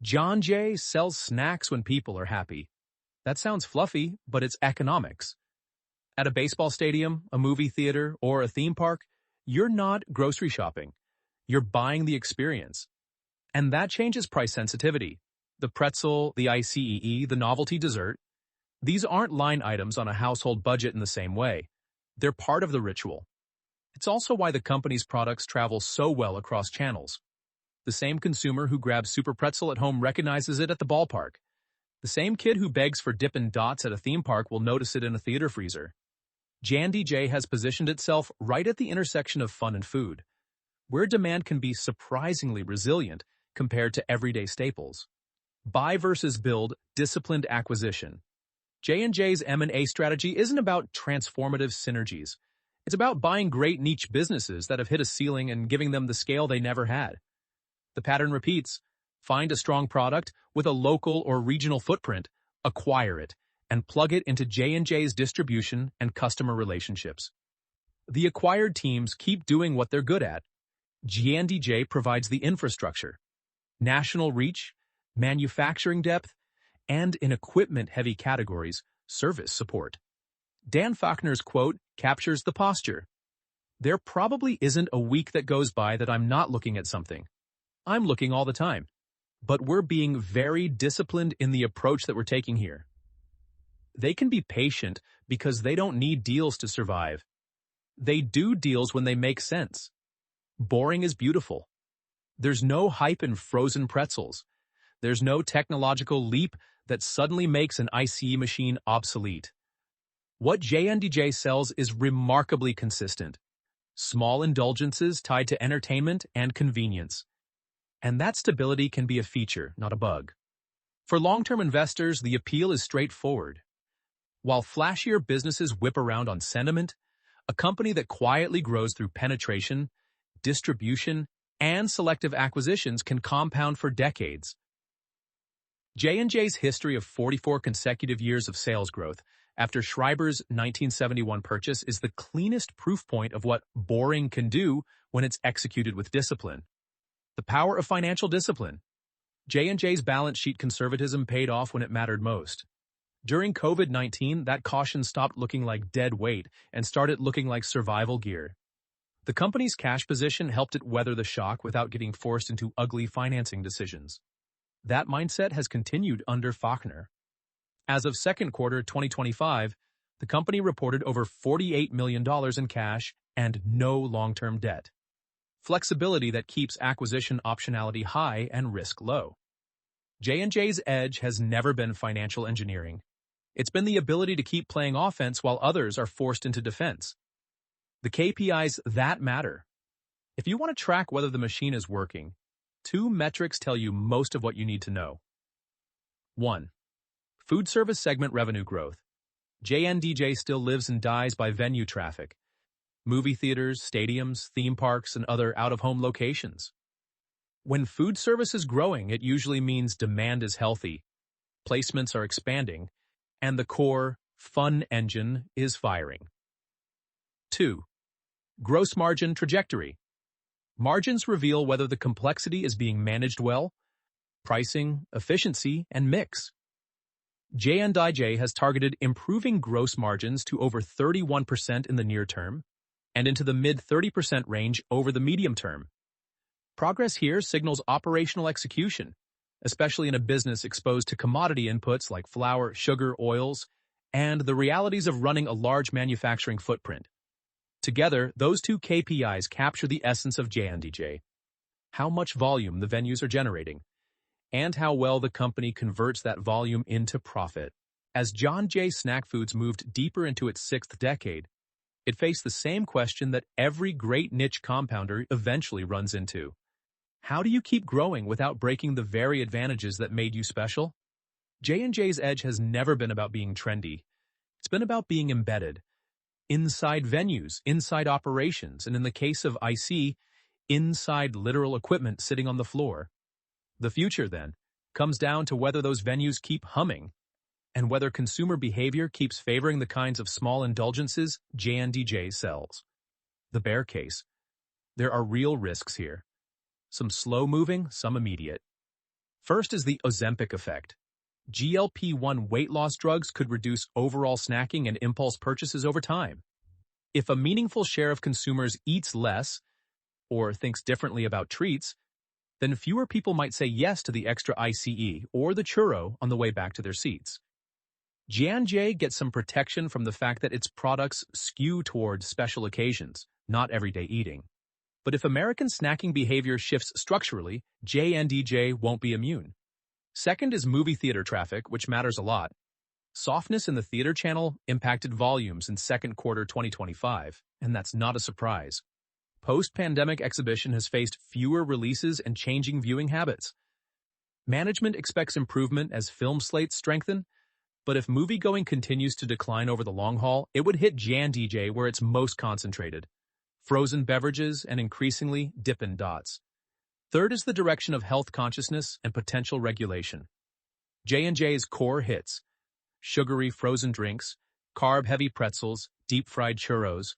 John Jay sells snacks when people are happy. That sounds fluffy, but it's economics. At a baseball stadium, a movie theater, or a theme park, you're not grocery shopping. You're buying the experience. And that changes price sensitivity. The pretzel, the ICEE, the novelty dessert. These aren't line items on a household budget in the same way. They're part of the ritual. It's also why the company's products travel so well across channels. The same consumer who grabs Super Pretzel at home recognizes it at the ballpark. The same kid who begs for Dippin dots at a theme park will notice it in a theater freezer. J&J has positioned itself right at the intersection of fun and food, where demand can be surprisingly resilient compared to everyday staples. Buy versus build, disciplined acquisition. J&J's M&A strategy isn't about transformative synergies. It's about buying great niche businesses that have hit a ceiling and giving them the scale they never had. The pattern repeats. Find a strong product with a local or regional footprint, acquire it, and plug it into J&J's distribution and customer relationships. The acquired teams keep doing what they're good at. J&J provides the infrastructure, national reach, manufacturing depth, and in equipment-heavy categories, service support. Dan Faulkner's quote captures the posture. There probably isn't a week that goes by that I'm not looking at something. I'm looking all the time. But we're being very disciplined in the approach that we're taking here. They can be patient because they don't need deals to survive. They do deals when they make sense. Boring is beautiful. There's no hype in frozen pretzels. There's no technological leap that suddenly makes an ICE machine obsolete. What J&J sells is remarkably consistent. Small indulgences tied to entertainment and convenience. And that stability can be a feature, not a bug. For long-term investors, the appeal is straightforward. While flashier businesses whip around on sentiment, a company that quietly grows through penetration, distribution, and selective acquisitions can compound for decades. J&J's history of 44 consecutive years of sales growth after Schreiber's 1971 purchase is the cleanest proof point of what boring can do when it's executed with discipline. The power of financial discipline. J&J's balance sheet conservatism paid off when it mattered most. During COVID-19, that caution stopped looking like dead weight and started looking like survival gear. The company's cash position helped it weather the shock without getting forced into ugly financing decisions. That mindset has continued under Faulkner. As of second quarter 2025, the company reported over $48 million in cash and no long-term debt. Flexibility that keeps acquisition optionality high and risk low. J&J's edge has never been financial engineering. It's been the ability to keep playing offense while others are forced into defense. The KPIs that matter. If you want to track whether the machine is working, two metrics tell you most of what you need to know. 1. Food service segment revenue growth. J&J still lives and dies by venue traffic. Movie theaters, stadiums, theme parks, and other out-of-home locations. When food service is growing, it usually means demand is healthy, placements are expanding, and the core, fun engine is firing. 2. Gross margin trajectory. Margins reveal whether the complexity is being managed well, pricing, efficiency, and mix. J&J has targeted improving gross margins to over 31% in the near term and into the mid-30% range over the medium term. Progress here signals operational execution, especially in a business exposed to commodity inputs like flour, sugar, oils, and the realities of running a large manufacturing footprint. Together, those two KPIs capture the essence of J&J, how much volume the venues are generating, and how well the company converts that volume into profit. As John J. Snack Foods moved deeper into its sixth decade, it faced the same question that every great niche compounder eventually runs into. How do you keep growing without breaking the very advantages that made you special? J&J's edge has never been about being trendy. It's been about being embedded. Inside venues, inside operations, and in the case of IC, inside literal equipment sitting on the floor. The future, then, comes down to whether those venues keep humming and whether consumer behavior keeps favoring the kinds of small indulgences J&J sells. The bear case. There are real risks here. Some slow-moving, some immediate. First is the Ozempic effect. GLP-1 weight loss drugs could reduce overall snacking and impulse purchases over time. If a meaningful share of consumers eats less or thinks differently about treats, then fewer people might say yes to the extra ICE or the churro on the way back to their seats. J&J gets some protection from the fact that its products skew towards special occasions, not everyday eating. But if American snacking behavior shifts structurally, J&J won't be immune. Second is movie theater traffic, which matters a lot. Softness in the theater channel impacted volumes in second quarter 2025, and that's not a surprise. Post-pandemic exhibition has faced fewer releases and changing viewing habits. Management expects improvement as film slates strengthen, but if moviegoing continues to decline over the long haul, it would hit J&J where it's most concentrated. Frozen beverages and increasingly Dippin dots. Third is the direction of health consciousness and potential regulation. J&J's core hits, sugary frozen drinks, carb-heavy pretzels, deep-fried churros,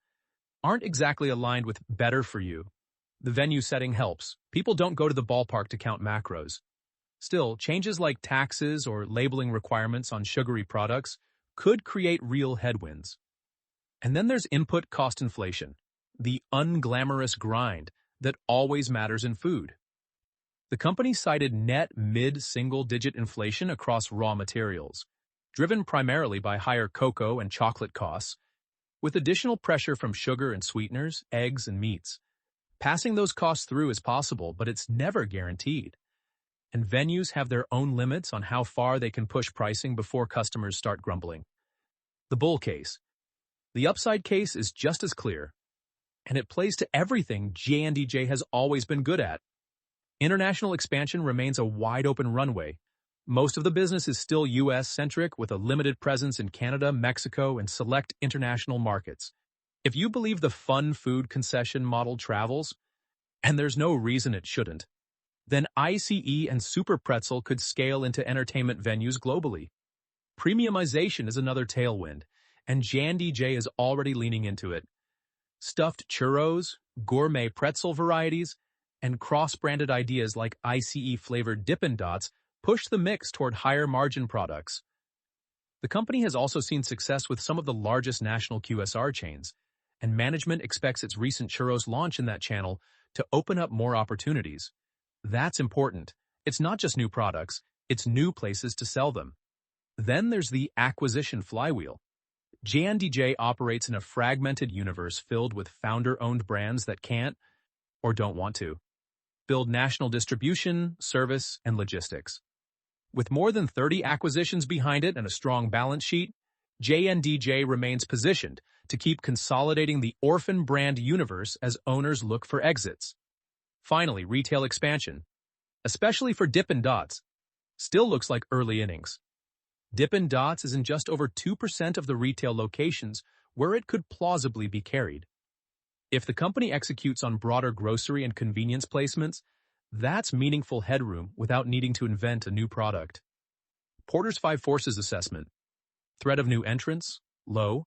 aren't exactly aligned with better for you. The venue setting helps. People don't go to the ballpark to count macros. Still, changes like taxes or labeling requirements on sugary products could create real headwinds. And then there's input cost inflation, the unglamorous grind that always matters in food. The company cited net mid-single-digit inflation across raw materials, driven primarily by higher cocoa and chocolate costs, with additional pressure from sugar and sweeteners, eggs, and meats. Passing those costs through is possible, but it's never guaranteed. And venues have their own limits on how far they can push pricing before customers start grumbling. The bull case. The upside case is just as clear, and it plays to everything J&DJ has always been good at. International expansion remains a wide-open runway. Most of the business is still U.S.-centric with a limited presence in Canada, Mexico, and select international markets. If you believe the fun food concession model travels, and there's no reason it shouldn't, then ICE and Super Pretzel could scale into entertainment venues globally. Premiumization is another tailwind, and J&DJ is already leaning into it. Stuffed churros, gourmet pretzel varieties, and cross-branded ideas like ICE-flavored Dippin Dots push the mix toward higher-margin products. The company has also seen success with some of the largest national QSR chains, and management expects its recent churros launch in that channel to open up more opportunities. That's important. It's not just new products, it's new places to sell them. Then there's the acquisition flywheel. J&DJ operates in a fragmented universe filled with founder-owned brands that can't, or don't want to, build national distribution, service, and logistics. With more than 30 acquisitions behind it and a strong balance sheet, J&DJ remains positioned to keep consolidating the Orphan brand universe as owners look for exits. Finally, retail expansion, especially for Dippin Dots, still looks like early innings. Dippin Dots is in just over 2% of the retail locations where it could plausibly be carried. If the company executes on broader grocery and convenience placements, that's meaningful headroom without needing to invent a new product. Porter's 5 Forces assessment. Threat of new entrants? Low.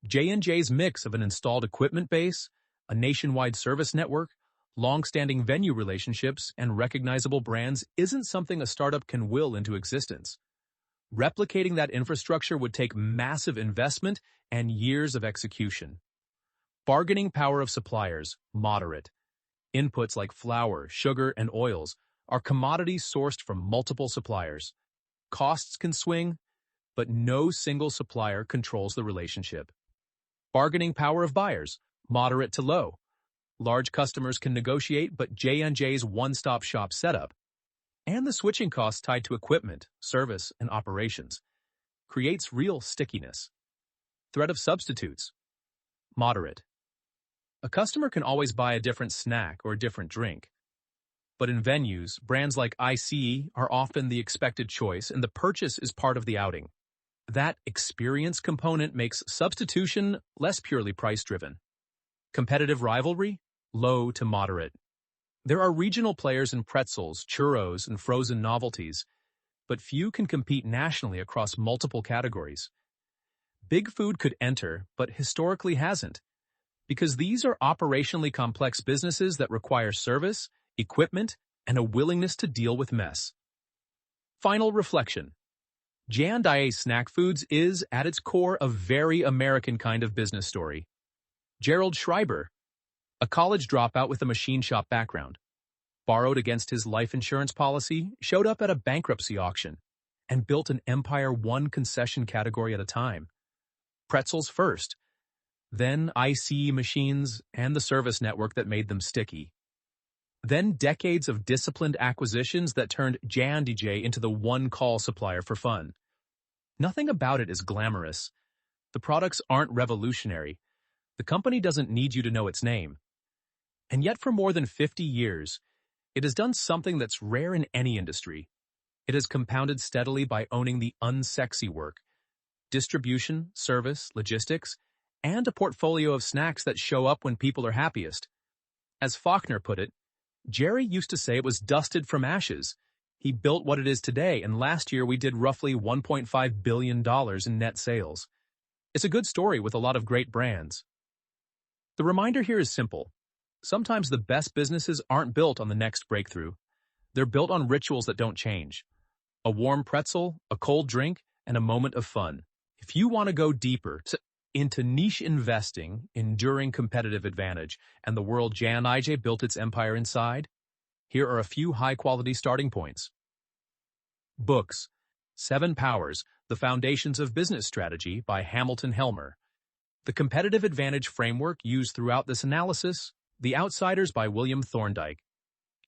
J&J's mix of an installed equipment base, a nationwide service network, long-standing venue relationships, and recognizable brands isn't something a startup can will into existence. Replicating that infrastructure would take massive investment and years of execution. Bargaining power of suppliers, moderate. Inputs like flour, sugar, and oils are commodities sourced from multiple suppliers. Costs can swing, but no single supplier controls the relationship. Bargaining power of buyers, moderate to low. Large customers can negotiate, but J&J's one-stop shop setup, and the switching costs tied to equipment, service, and operations, creates real stickiness. Threat of substitutes, moderate. A customer can always buy a different snack or a different drink. But in venues, brands like ICE are often the expected choice, and the purchase is part of the outing. That experience component makes substitution less purely price-driven. Competitive rivalry? Low to moderate. There are regional players in pretzels, churros, and frozen novelties, but few can compete nationally across multiple categories. Big Food could enter, but historically hasn't, because these are operationally complex businesses that require service, equipment, and a willingness to deal with mess. Final reflection. J&J Snack Foods is, at its core, a very American kind of business story. Gerald Schreiber, a college dropout with a machine shop background, borrowed against his life insurance policy, showed up at a bankruptcy auction, and built an empire one concession category at a time. Pretzels first, then ICE machines and the service network that made them sticky. Then decades of disciplined acquisitions that turned J&J into the one-call supplier for fun. Nothing about it is glamorous. The products aren't revolutionary. The company doesn't need you to know its name. And yet for more than 50 years, it has done something that's rare in any industry. It has compounded steadily by owning the unsexy work, distribution, service, logistics, and a portfolio of snacks that show up when people are happiest. As Faulkner put it, Jerry used to say it was dusted from ashes. He built what it is today, and last year we did roughly $1.5 billion in net sales. It's a good story with a lot of great brands. The reminder here is simple. Sometimes the best businesses aren't built on the next breakthrough. They're built on rituals that don't change. A warm pretzel, a cold drink, and a moment of fun. If you want to go deeper into niche investing, enduring competitive advantage, and the world J&IJ built its empire inside, here are a few high-quality starting points. Books. 7 Powers, The Foundations of Business Strategy by Hamilton Helmer. The Competitive Advantage Framework used throughout this analysis, The Outsiders by William Thorndike.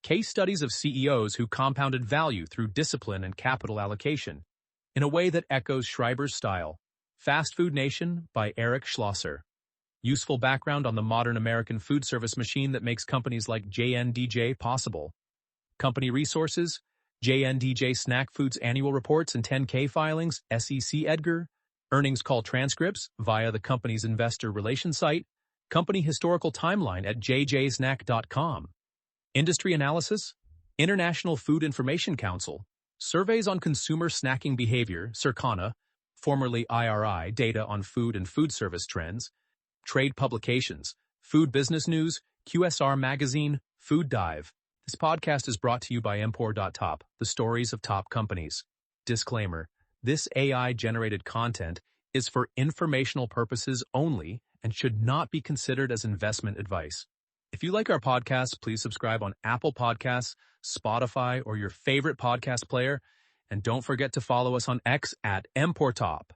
Case studies of CEOs who compounded value through discipline and capital allocation, in a way that echoes Schreiber's style. Fast Food Nation by Eric Schlosser. Useful background on the modern American food service machine that makes companies like JNDJ possible. Company resources, JNDJ Snack Foods Annual Reports and 10K filings, SEC Edgar. Earnings call transcripts via the company's investor relations site. Company historical timeline at jjsnack.com. Industry analysis, International Food Information Council. Surveys on consumer snacking behavior, Circana, formerly IRI, data on food and food service trends. Trade publications, Food Business News, QSR Magazine, Food Dive. This podcast is brought to you by Empor.top, the stories of top companies. Disclaimer, this AI-generated content is for informational purposes only and should not be considered as investment advice. If you like our podcast, please subscribe on Apple Podcasts, Spotify, or your favorite podcast player. And don't forget to follow us on X at Empor.top.